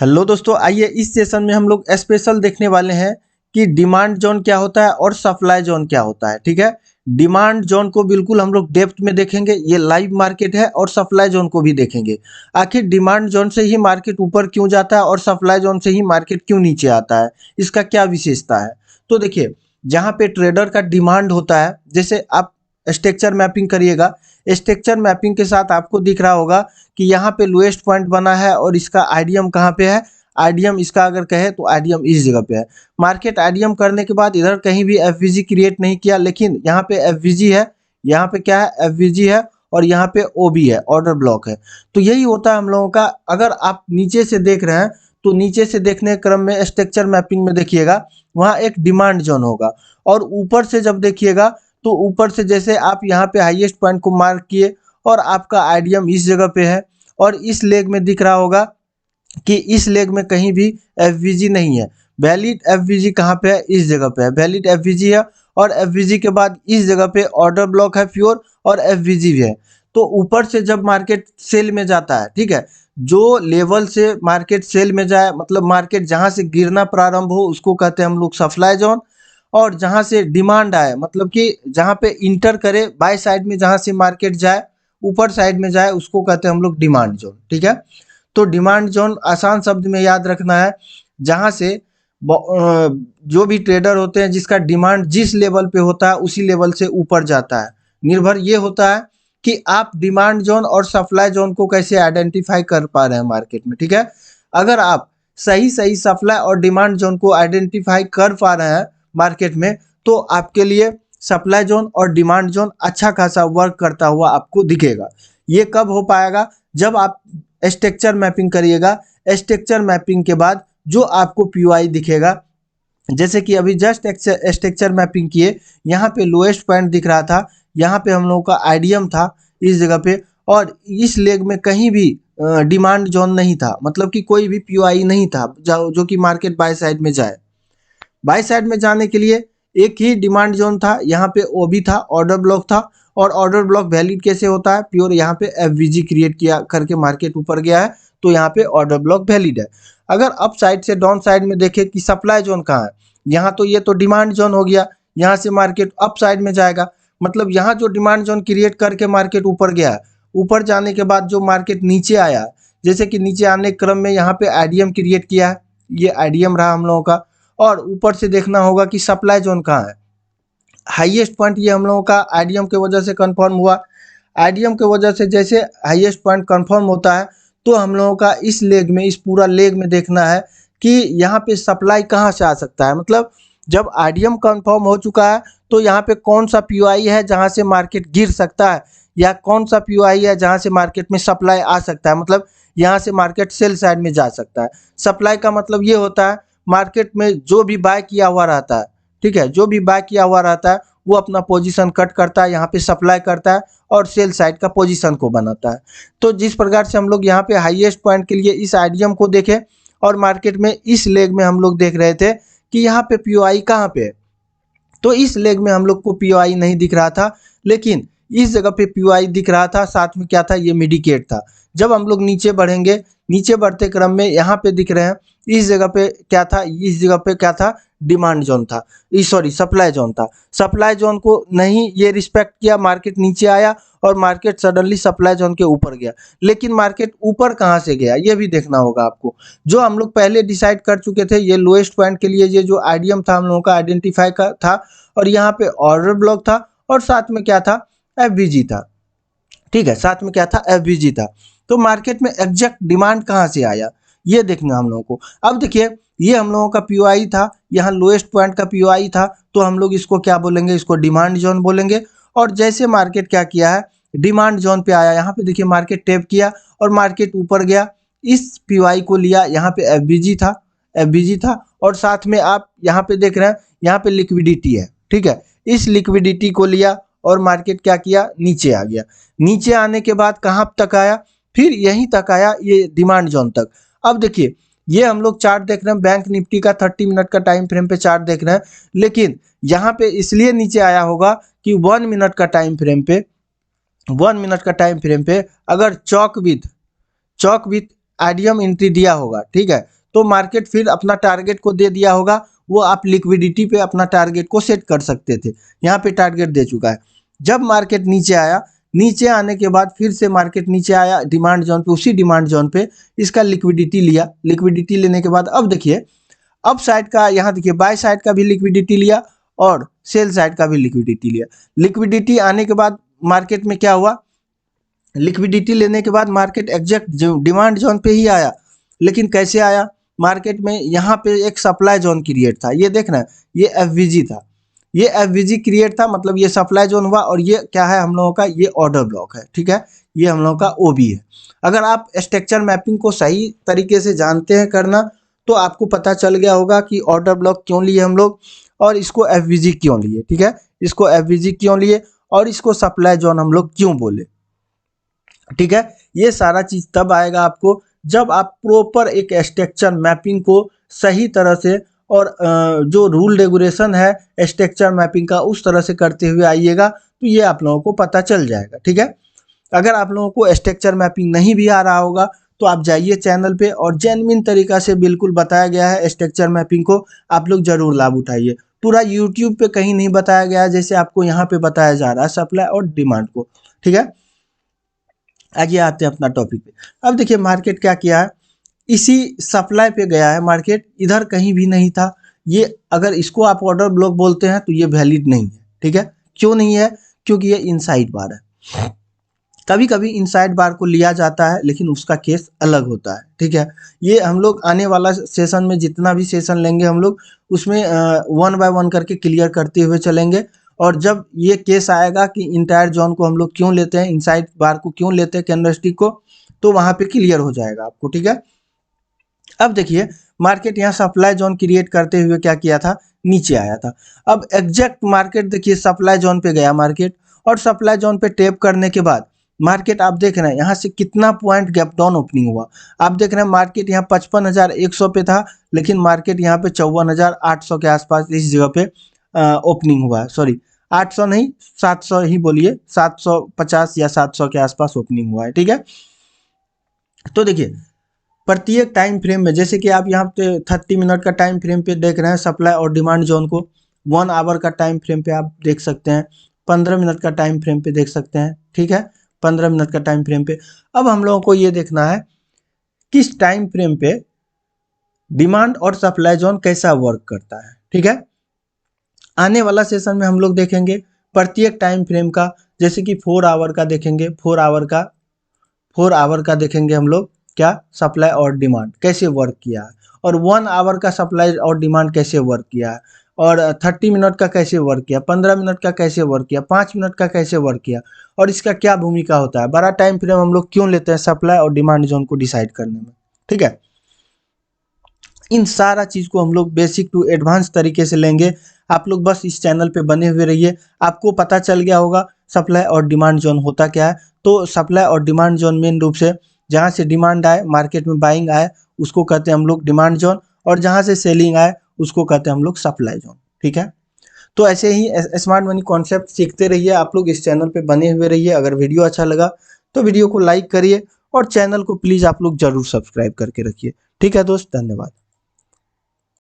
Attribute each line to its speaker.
Speaker 1: Hello दोस्तों, आइए इस सेशन में हम लोग स्पेशल देखने वाले हैं कि डिमांड जोन क्या होता है और सप्लाई जोन क्या होता है। ठीक है, डिमांड जोन को बिल्कुल हम लोग डेप्थ में देखेंगे, ये लाइव मार्केट है, और सप्लाई जोन को भी देखेंगे। आखिर डिमांड जोन से ही मार्केट ऊपर क्यों जाता है और सप्लाई जोन से ही मार्केट क्यों नीचे आता है, इसका क्या विशेषता है। तो देखिए, जहाँ पे ट्रेडर का डिमांड होता है, जैसे आप स्ट्रक्चर मैपिंग करिएगा, स्ट्रक्चर मैपिंग के साथ आपको दिख रहा होगा कि यहाँ पे लोएस्ट पॉइंट बना है और इसका आईडीएम कहाँ पे है। आईडीएम इसका अगर कहे तो आईडीएम इस जगह पे है। मार्केट आईडीएम करने के बाद इधर कहीं भी एफवीजी क्रिएट नहीं किया, लेकिन यहाँ पे एफवीजी है, यहाँ पे क्या है, एफवीजी है, और यहाँ पे ओबी है, ऑर्डर ब्लॉक है। तो यही होता है हम लोगों का। अगर आप नीचे से देख रहे हैं तो नीचे से देखने क्रम में स्ट्रक्चर मैपिंग में देखिएगा, वहाँ एक डिमांड जोन होगा। और ऊपर से जब देखिएगा तो ऊपर से जैसे आप यहाँ पे हाईएस्ट पॉइंट को मार्क किए और आपका आईडीएम इस जगह पे है, और इस लेग में दिख रहा होगा कि इस लेग में कहीं भी एफवीजी नहीं है। वैलिड एफवीजी कहाँ पे है, इस जगह पे है, वैलिड एफवीजी है। और एफवीजी के बाद इस जगह पे ऑर्डर ब्लॉक है प्योर, और एफवीजी भी है। तो ऊपर से जब मार्केट सेल में जाता है, ठीक है, जो लेवल से मार्केट सेल में जाए, मतलब मार्केट जहां से गिरना प्रारंभ हो उसको कहते हैं हम लोग सप्लाई जोन। और जहां से डिमांड आए, मतलब कि जहां पे इंटर करे बाय साइड में, जहां से मार्केट जाए ऊपर साइड में जाए, उसको कहते हैं हम लोग डिमांड जोन। ठीक है, तो डिमांड जोन आसान शब्द में याद रखना है, जहां से जो भी ट्रेडर होते हैं जिसका डिमांड जिस लेवल पे होता है उसी लेवल से ऊपर जाता है। निर्भर ये होता है कि आप डिमांड जोन और सप्लाई जोन को कैसे आइडेंटिफाई कर पा रहे हैं मार्केट में। ठीक है, अगर आप सही सही सप्लाई और डिमांड जोन को आइडेंटिफाई कर पा रहे हैं मार्केट में, तो आपके लिए सप्लाई जोन और डिमांड जोन अच्छा खासा वर्क करता हुआ आपको दिखेगा। ये कब हो पाएगा, जब आप स्ट्रक्चर मैपिंग करिएगा। स्ट्रक्चर मैपिंग के बाद जो आपको पीओआई दिखेगा, जैसे कि अभी जस्ट स्ट्रक्चर मैपिंग किए, यहाँ पे लोएस्ट पॉइंट दिख रहा था, यहाँ पे हम लोगों का आईडीएम था इस जगह पे, और इस लेग में कहीं भी डिमांड जोन नहीं था, मतलब कि कोई भी पीओआई नहीं था जो कि मार्केट बाय साइड में जाए। बाई साइड में जाने के लिए एक ही डिमांड जोन था, यहाँ पे ओबी था, ऑर्डर ब्लॉक था। और ऑर्डर ब्लॉक वैलिड कैसे होता है, प्योर यहाँ पे एफवीजी क्रिएट किया करके मार्केट ऊपर गया है, तो यहाँ पे ऑर्डर ब्लॉक वैलिड है। अगर अप साइड से डाउन साइड में देखें कि सप्लाई जोन कहाँ है, यहाँ तो ये तो डिमांड जोन हो गया, यहाँ से मार्केट अप साइड में जाएगा, मतलब यहाँ जो डिमांड जोन क्रिएट करके मार्केट ऊपर गया है, ऊपर जाने के बाद जो मार्केट नीचे आया, जैसे कि नीचे आने के क्रम में यहाँ पे आईडीएम क्रिएट किया है, ये आईडीएम रहा हम लोगों का। और ऊपर से देखना होगा कि सप्लाई जोन कहाँ है। हाईएस्ट पॉइंट ये हम लोगों का आईडीएम के वजह से कंफर्म हुआ। आईडीएम के वजह से जैसे हाईएस्ट पॉइंट कंफर्म होता है, तो हम लोगों का इस लेग में, इस पूरा लेग में देखना है कि यहाँ पे सप्लाई कहाँ से आ सकता है। मतलब जब आईडीएम कंफर्म हो चुका है तो यहाँ पे कौन सा पीओआई है जहाँ से मार्केट गिर सकता है, या कौन सा पीओआई है जहाँ से मार्केट में सप्लाई आ सकता है, मतलब यहाँ से मार्केट सेल साइड में जा सकता है। सप्लाई का मतलब ये होता है मार्केट में जो भी बाय किया हुआ रहता है, ठीक है, जो भी बाय किया हुआ रहता है वो अपना पोजीशन कट करता है, यहाँ पे सप्लाई करता है और सेल साइड का पोजीशन को बनाता है। तो जिस प्रकार से हम लोग यहाँ पे हाईएस्ट पॉइंट के लिए इस आईडीएम को देखें, और मार्केट में इस लेग में हम लोग देख रहे थे कि यहाँ पे पीओआई कहाँ पे है, तो इस लेग में हम लोग को पीओआई नहीं दिख रहा था, लेकिन इस जगह पे पीओआई दिख रहा था। साथ में क्या था, ये मिडिकेट था। जब हम लोग नीचे बढ़ेंगे, नीचे बढ़ते क्रम में यहाँ पे दिख रहे हैं, इस जगह पे क्या था, इस जगह पे क्या था, डिमांड जोन था, सॉरी सप्लाई जोन था। सप्लाई जोन को नहीं ये रिस्पेक्ट किया, मार्केट नीचे आया और मार्केट सडनली सप्लाई जोन के ऊपर गया। लेकिन मार्केट ऊपर कहाँ से गया ये भी देखना होगा आपको। जो हम लोग पहले डिसाइड कर चुके थे, ये लोएस्ट पॉइंट के लिए ये जो आईडीएम था हम लोगों का आइडेंटिफाई का था, और यहाँ पे ऑर्डर ब्लॉक था, और साथ में क्या था, एफवीजी था। ठीक है, साथ में क्या था, एफवीजी था। तो मार्केट में एग्जैक्ट डिमांड कहाँ से आया ये देखना हम लोगों को। अब देखिए, ये हम लोगों का पीओआई था, यहाँ लोएस्ट पॉइंट का पीओआई था, तो हम लोग इसको क्या बोलेंगे, इसको डिमांड जोन बोलेंगे। और जैसे मार्केट क्या किया है, डिमांड जोन पे आया, यहाँ पे देखिए मार्केट टैप किया और मार्केट ऊपर गया, इस पीओआई को लिया, यहाँ पे एफवीजी था, एफवीजी था, और साथ में आप यहाँ पे देख रहे हैं, यहाँ पे लिक्विडिटी है। ठीक है, इस लिक्विडिटी को लिया और मार्केट क्या किया, नीचे आ गया। नीचे आने के बाद कहाँ तक आया, फिर यहीं तक आया, ये डिमांड जोन तक। अब देखिए, ये हम लोग चार्ट देख रहे हैं, बैंक निफ्टी का 30 मिनट का टाइम फ्रेम पे चार्ट देख रहे हैं, लेकिन यहाँ पे इसलिए नीचे आया होगा कि 1 मिनट का टाइम फ्रेम पे, 1 मिनट का टाइम फ्रेम पे अगर चौक विथ आईडीएम एंट्री दिया होगा, ठीक है, तो मार्केट फिर अपना टारगेट को दे दिया होगा, वो आप लिक्विडिटी पे अपना टारगेट को सेट कर सकते थे। यहाँ पे टारगेट दे चुका है। जब मार्केट नीचे आया, नीचे आने के बाद फिर से मार्केट नीचे आया डिमांड जोन पे, उसी डिमांड जोन पे इसका लिक्विडिटी लिया। लिक्विडिटी लेने के बाद अब देखिए अप साइड का, यहाँ देखिए बाय साइड का भी लिक्विडिटी लिया और सेल साइड का भी लिक्विडिटी लिया। लिक्विडिटी आने के बाद मार्केट में क्या हुआ, लिक्विडिटी लेने के बाद मार्केट एग्जैक्ट जो डिमांड जोन पे ही आया। लेकिन कैसे आया, मार्केट में यहाँ पे एक सप्लाई जोन क्रिएट था, ये देखना ये एफवीजी था, ये एफवीजी क्रिएट था, मतलब ये सप्लाई जोन हुआ। और ये क्या है हम लोगों का, ये ऑर्डर ब्लॉक है, ठीक है, ये हम लोगों का ओबी है। अगर आप स्ट्रक्चर मैपिंग को सही तरीके से जानते हैं करना, तो आपको पता चल गया होगा कि ऑर्डर ब्लॉक क्यों लिए हम लोग और इसको एफवीजी क्यों लिए, ठीक है, इसको एफवीजी क्यों लिए और इसको सप्लाई जोन हम लोग क्यों बोले, ठीक है। ये सारा चीज तब आएगा आपको जब आप प्रॉपर एक स्ट्रक्चर मैपिंग को सही तरह से और जो रूल रेगुलेशन है स्ट्रक्चर मैपिंग का उस तरह से करते हुए आइएगा, तो ये आप लोगों को पता चल जाएगा, ठीक है। अगर आप लोगों को स्ट्रक्चर मैपिंग नहीं भी आ रहा होगा तो आप जाइए चैनल पे, और जेन्युइन तरीका से बिल्कुल बताया गया है स्ट्रक्चर मैपिंग को, आप लोग जरूर लाभ उठाइए। पूरा यूट्यूब पे कहीं नहीं बताया गया है जैसे आपको यहाँ पे बताया जा रहा है सप्लाई और डिमांड को, ठीक है। आगे आते हैं अपना टॉपिक पे। अब देखिए मार्केट क्या किया है, इसी सप्लाई पे गया है मार्केट, इधर कहीं भी नहीं था। ये अगर इसको आप ऑर्डर ब्लॉक बोलते हैं तो ये वैलिड नहीं है, ठीक है। क्यों नहीं है, क्योंकि ये इनसाइड बार है। कभी कभी इनसाइड बार को लिया जाता है लेकिन उसका केस अलग होता है, ठीक है। ये हम लोग आने वाला सेशन में जितना भी सेशन लेंगे हम लोग उसमें 1 बाय 1 करके क्लियर करते हुए चलेंगे। और जब ये केस आएगा कि इंटायर जोन को हम लोग क्यों लेते हैं, इनसाइड बार को क्यों लेते हैं कैंडलस्टिक को, तो वहां पे क्लियर हो जाएगा आपको, ठीक है। अब देखिए मार्केट यहाँ सप्लाई जोन क्रिएट करते हुए क्या किया था, नीचे आया था। अब एग्जैक्ट मार्केट देखिए सप्लाई जोन पे गया मार्केट, और सप्लाई जोन पे टैप करने के बाद मार्केट आप देख रहे हैं यहाँ से कितना पॉइंट गैप डाउन ओपनिंग हुआ। आप देख रहे हैं मार्केट यहाँ 55,100 पे था, लेकिन मार्केट यहाँ पे 54,800 के आसपास इस जगह पे ओपनिंग हुआ है। सॉरी 800 नहीं, 700 ही बोलिए, 750 या 700 के आसपास ओपनिंग हुआ है, ठीक है। तो देखिए प्रत्येक टाइम फ्रेम में, जैसे कि आप यहाँ पे 30 मिनट का टाइम फ्रेम पे देख रहे हैं सप्लाई और डिमांड जोन को, 1 आवर का टाइम फ्रेम पे आप देख सकते हैं, 15 मिनट का टाइम फ्रेम पे देख सकते हैं, ठीक है, 15 मिनट का टाइम फ्रेम पे। अब हम लोगों को ये देखना है किस टाइम फ्रेम पे डिमांड और सप्लाई जोन कैसा वर्क करता है, ठीक है। आने वाला सेशन में हम लोग देखेंगे प्रत्येक टाइम फ्रेम का, जैसे कि 4 आवर का देखेंगे, 4 आवर का देखेंगे हम लोग क्या सप्लाई और डिमांड कैसे वर्क किया है, और 1 आवर का सप्लाई और डिमांड कैसे वर्क किया है, और 30 मिनट का कैसे वर्क किया, 15 मिनट का कैसे वर्क किया, 5 मिनट का कैसे वर्क किया, और इसका क्या भूमिका होता है। बड़ा टाइम फ्रेम हम लोग क्यों लेते हैं सप्लाई और डिमांड जोन को डिसाइड करने में, ठीक है। इन सारा चीज को हम लोग बेसिक टू एडवांस तरीके से लेंगे। आप लोग बस इस चैनल पे बने हुए रहिए, आपको पता चल गया होगा सप्लाई और डिमांड जोन होता क्या है। तो सप्लाई और डिमांड जोन मेन रूप से जहाँ से डिमांड आए, मार्केट में बाइंग आए, उसको कहते हैं हम लोग डिमांड जोन, और जहाँ से सेलिंग आए उसको कहते हैं हम लोग सप्लाई जोन, ठीक है। तो ऐसे ही स्मार्ट मनी कॉन्सेप्ट सीखते रहिए, आप लोग इस चैनल पे बने हुए रहिए। अगर वीडियो अच्छा लगा तो वीडियो को लाइक करिए और चैनल को प्लीज़ आप लोग जरूर सब्सक्राइब करके रखिए, ठीक है दोस्त, धन्यवाद।